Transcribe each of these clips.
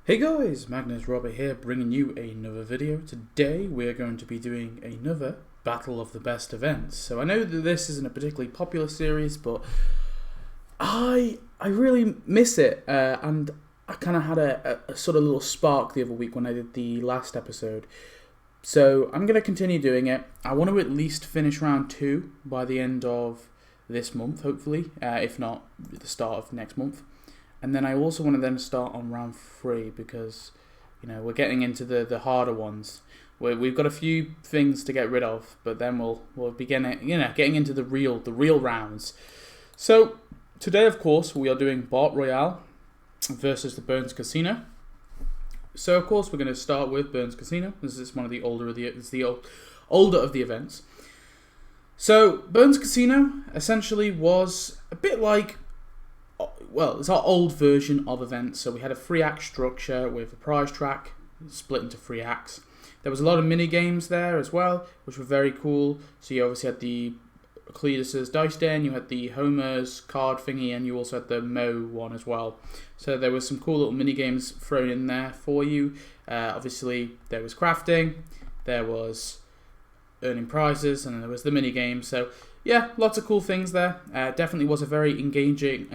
Hey guys, Magnus Robert here, bringing you another video. Today we're going to be doing another Battle of the Best events. So I know that this isn't a particularly popular series, but I really miss it, and I kind of had a sort of little spark the other week when I did the last episode. So I'm going to continue doing it. I want to at least finish round 2 by the end of this month, hopefully, if not at the start of next month. And then I also want to then start on round 3 because, you know, we're getting into the harder ones. We've got a few things to get rid of, but then we'll be getting into the real rounds. So today, of course, we are doing Bart Royale versus the Burns Casino. So of course we're going to start with Burns Casino. This is one of the older of the events. So Burns Casino essentially was a bit like, well, it's our old version of events. So we had a 3-act structure with a prize track split into 3 acts. There was a lot of mini games there as well, which were very cool. So you obviously had the Cletus's dice den, you had the Homer's card thingy, and you also had the Mo one as well. So there was some cool little mini games thrown in there for you. Obviously there was crafting, there was earning prizes, and then there was the mini games. So yeah, lots of cool things there. Definitely was a very engaging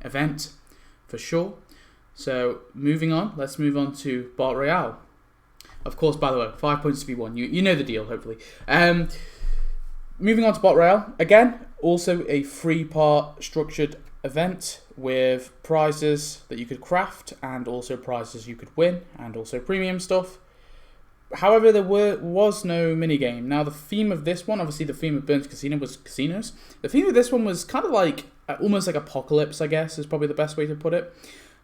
event for sure. So moving on, let's move on to Bart Royale. Of course, by the way, 5 points to be won. You know the deal, hopefully. Moving on to Bart Royale, again, also a 3-part structured event with prizes that you could craft and also prizes you could win and also premium stuff. However, there was no minigame. Now, the theme of this one, obviously the theme of Burns Casino was casinos. The theme of this one was kind of like, almost like apocalypse, I guess, is probably the best way to put it.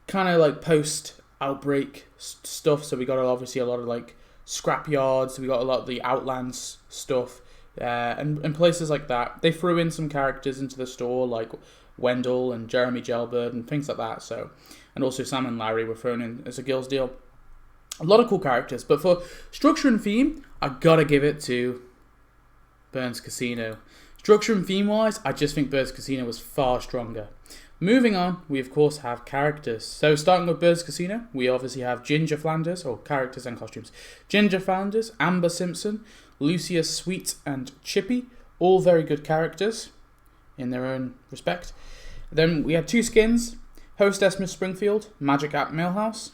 Kind of like post-outbreak stuff. So we got obviously a lot of like scrap yards. We got a lot of the Outlands stuff. And places like that. They threw in some characters into the store like Wendell and Jeremy Gelbird and things like that. So, and also Sam and Larry were thrown in as a Guilds deal. A lot of cool characters, but for structure and theme, I gotta give it to Burns Casino. Structure and theme wise, I just think Burns Casino was far stronger. Moving on, we of course have characters. So starting with Burns Casino, we obviously have Ginger Flanders, or characters and costumes. Ginger Flanders, Amber Simpson, Lucius Sweet, and Chippy, all very good characters in their own respect. Then we had 2 skins, Hostess Miss Springfield, Magic Act Millhouse.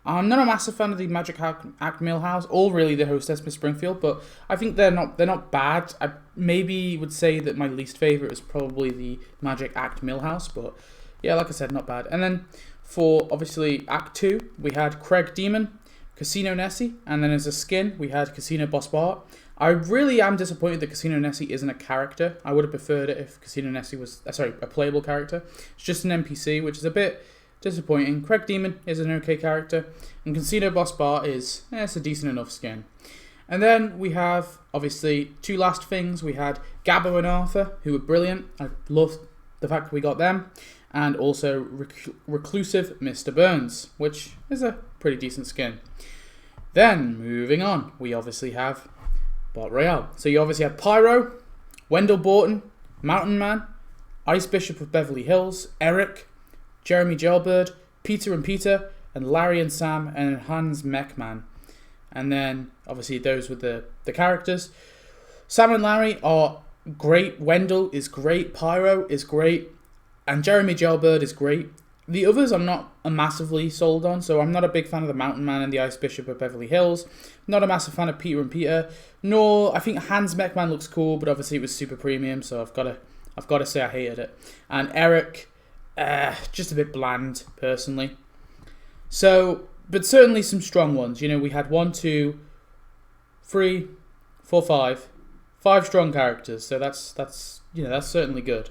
I'm not a massive fan of the Magic Act Millhouse, or really the Hostess Miss Springfield, but I think they're not bad. I maybe would say that my least favourite is probably the Magic Act Millhouse, but yeah, like I said, not bad. And then for obviously Act 2, we had Craig Demon, Casino Nessie, and then as a skin, we had Casino Boss Bart. I really am disappointed that Casino Nessie isn't a character. I would have preferred it if Casino Nessie was, a playable character. It's just an NPC, which is a bit disappointing. Craig Demon is an okay character, and Casino Boss Bart is, it's a decent enough skin. And then we have, obviously, 2 last things. We had Gabbo and Arthur, who were brilliant. I love the fact that we got them. And also Reclusive Mr. Burns, which is a pretty decent skin. Then, moving on, we obviously have Bart Royale. So you obviously have Pyro, Wendell Borton, Mountain Man, Ice Bishop of Beverly Hills, Eric, Jeremy Gelbird, Peter and Peter, and Larry and Sam, and Hans Mechman. And then, obviously, those were the characters. Sam and Larry are great. Wendell is great. Pyro is great. And Jeremy Gelbird is great. The others I'm not massively sold on, so I'm not a big fan of the Mountain Man and the Ice Bishop of Beverly Hills. Not a massive fan of Peter and Peter. Nor, I think Hans Mechman looks cool, but obviously it was super premium, so I've got to say I hated it. And Eric, just a bit bland, personally. So, but certainly some strong ones. You know, we had 1, 2, 3, 4, 5 strong characters. So that's certainly good.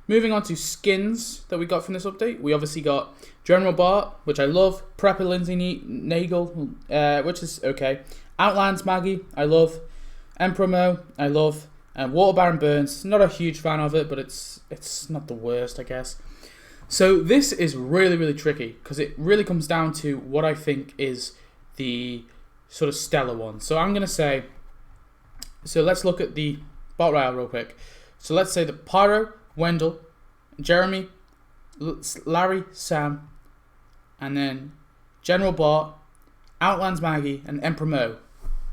Moving on to skins that we got from this update, we obviously got General Bart, which I love. Prepper Lindsay Nagel, which is okay. Outlands Maggie, I love. Emperor Mo, I love. Water Baron Burns, not a huge fan of it, but it's not the worst, I guess. So this is really, really tricky because it really comes down to what I think is the sort of stellar one. So I'm going to say, so let's look at the Bart Royale real quick. So let's say that Pyro, Wendell, Jeremy, Larry, Sam, and then General Bart, Outlands Maggie, and Emperor Mo.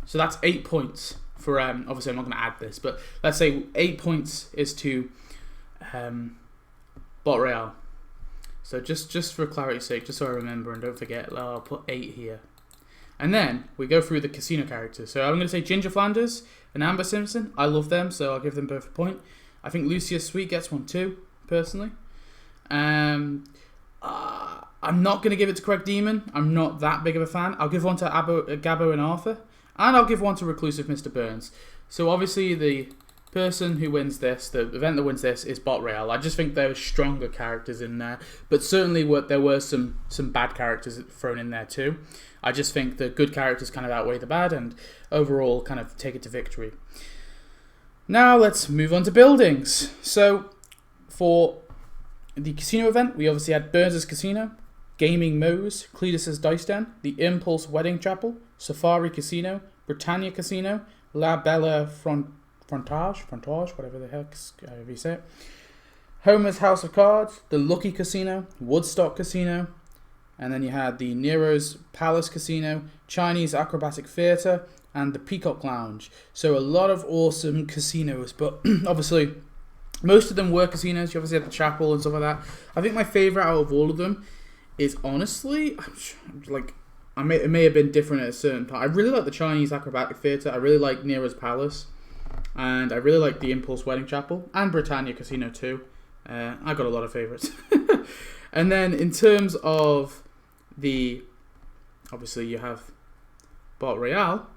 So that's 8 points for, obviously I'm not going to add this, but let's say 8 points is to Bart Royale. So just for clarity's sake, just so I remember and don't forget, I'll put 8 here. And then we go through the casino characters. So I'm going to say Ginger Flanders and Amber Simpson. I love them, so I'll give them both a point. I think Lucius Sweet gets one too, personally. I'm not going to give it to Craig Demon. I'm not that big of a fan. I'll give one to Gabbo and Arthur. And I'll give one to Reclusive Mr. Burns. So obviously the person who wins this, the event that wins this, is Bart Royale. I just think there were stronger characters in there. But certainly there were some bad characters thrown in there too. I just think the good characters kind of outweigh the bad and overall kind of take it to victory. Now let's move on to buildings. So for the casino event, we obviously had Burns' Casino, Gaming Moe's, Cletus's Dice Den, the Impulse Wedding Chapel, Safari Casino, Britannia Casino, La Bella Frontage, whatever the heck however you say it, Homer's House of Cards, the Lucky Casino, Woodstock Casino, and then you had the Nero's Palace Casino, Chinese Acrobatic Theatre, and the Peacock Lounge. So a lot of awesome casinos, but obviously most of them were casinos. You obviously had the chapel and stuff like that. I think my favourite out of all of them is honestly, like, it may have been different at a certain time. I really like the Chinese Acrobatic Theatre. I really like Nero's Palace. And I really like the Impulse Wedding Chapel. And Britannia Casino too. I got a lot of favourites. And then in terms of obviously you have Bart Royale.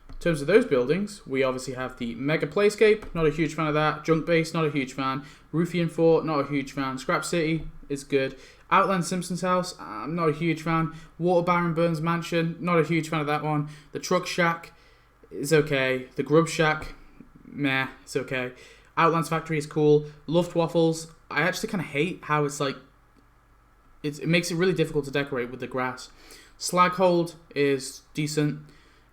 In terms of those buildings, we obviously have the Mega Playscape. Not a huge fan of that. Junk Base, not a huge fan. Ruffian Fort, not a huge fan. Scrap City is good. Outland Simpson's House, I'm not a huge fan. Water Baron Burns Mansion, not a huge fan of that one. The Truck Shack is okay. The Grub Shack, meh, it's okay. Outlands Factory is cool. Luftwaffles, I actually kind of hate how it's like, it makes it really difficult to decorate with the grass. Slaghold is decent.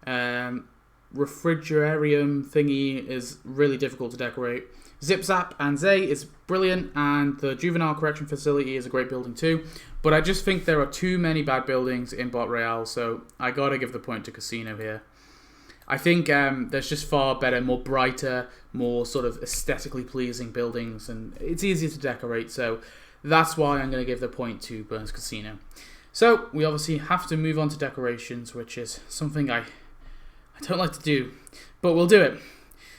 Refrigerarium thingy is really difficult to decorate. Zip Zap and Zay is brilliant, and the Juvenile Correction Facility is a great building too. But I just think there are too many bad buildings in Bart Royale, so I gotta give the point to Casino here. I think there's just far better, more brighter, more sort of aesthetically pleasing buildings, and it's easier to decorate, so that's why I'm going to give the point to Burns Casino. So we obviously have to move on to decorations, which is something I don't like to do, but we'll do it.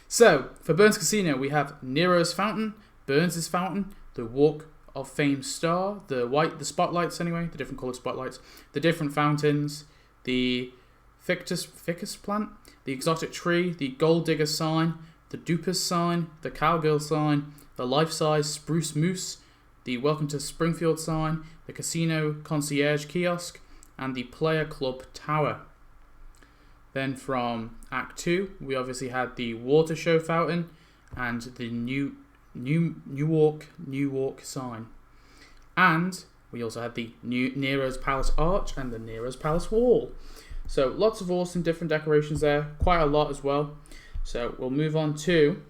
So, for Burns Casino, we have Nero's Fountain, Burns' Fountain, the Walk of Fame Star, the spotlights anyway, the different coloured spotlights, the different fountains, the ficus plant, the exotic tree, the gold digger sign, the Dupas sign, the cowgirl sign, the life-size spruce moose, the Welcome to Springfield sign, the casino concierge kiosk, and the player club tower. Then from Act 2, we obviously had the water show fountain and the Newark sign. And we also had the Nero's Palace arch and the Nero's Palace wall. So lots of awesome different decorations there, quite a lot as well. So we'll move on to,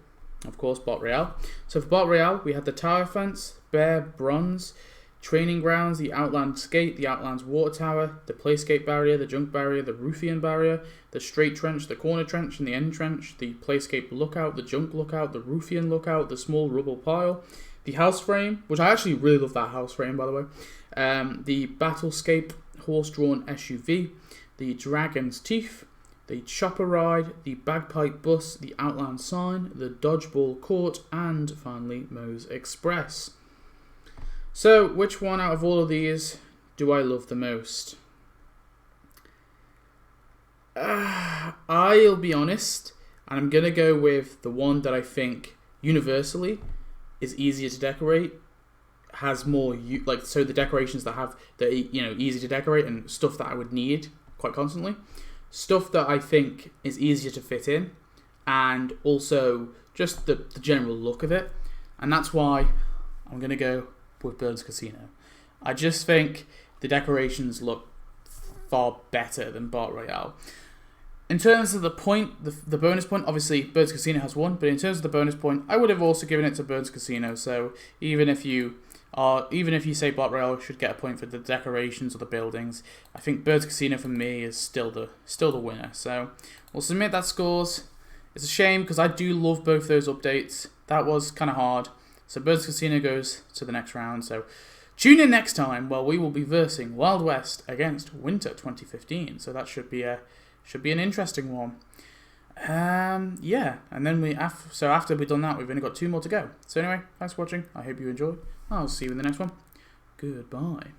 of course, Bart Royale. So for Bart Royale, we had the tower fence, bare bronze, training grounds, the Outlands Gate, the Outlands Water Tower, the Playscape Barrier, the Junk Barrier, the Ruffian Barrier, the Straight Trench, the Corner Trench, and the End Trench, the Playscape Lookout, the Junk Lookout, the Ruffian Lookout, the Small Rubble Pile, the House Frame, which I actually really love that house frame, by the way, the Battlescape Horse-Drawn SUV, the Dragon's Teeth, the Chopper Ride, the Bagpipe Bus, the Outland Sign, the Dodgeball Court, and finally Moe's Express. So, which one out of all of these do I love the most? I'll be honest, and I'm going to go with the one that I think universally is easier to decorate, has more, so the decorations that are easy to decorate and stuff that I would need quite constantly. Stuff that I think is easier to fit in, and also just the general look of it. And that's why I'm going to go with Burns Casino. I just think the decorations look far better than Bart Royale. In terms of the point, the bonus point, obviously Burns Casino has one, but in terms of the bonus point, I would have also given it to Burns Casino. So even if you Even if you say Bart Royale should get a point for the decorations or the buildings, I think Birds Casino for me is still the winner. So we'll submit that scores. It's a shame because I do love both those updates. That was kind of hard. So Birds Casino goes to the next round. So tune in next time where we will be versing Wild West against Winter 2015. So that should be an interesting one. Yeah, and then after we've done that, we've only got 2 more to go. So anyway, thanks for watching. I hope you enjoyed. I'll see you in the next one. Goodbye.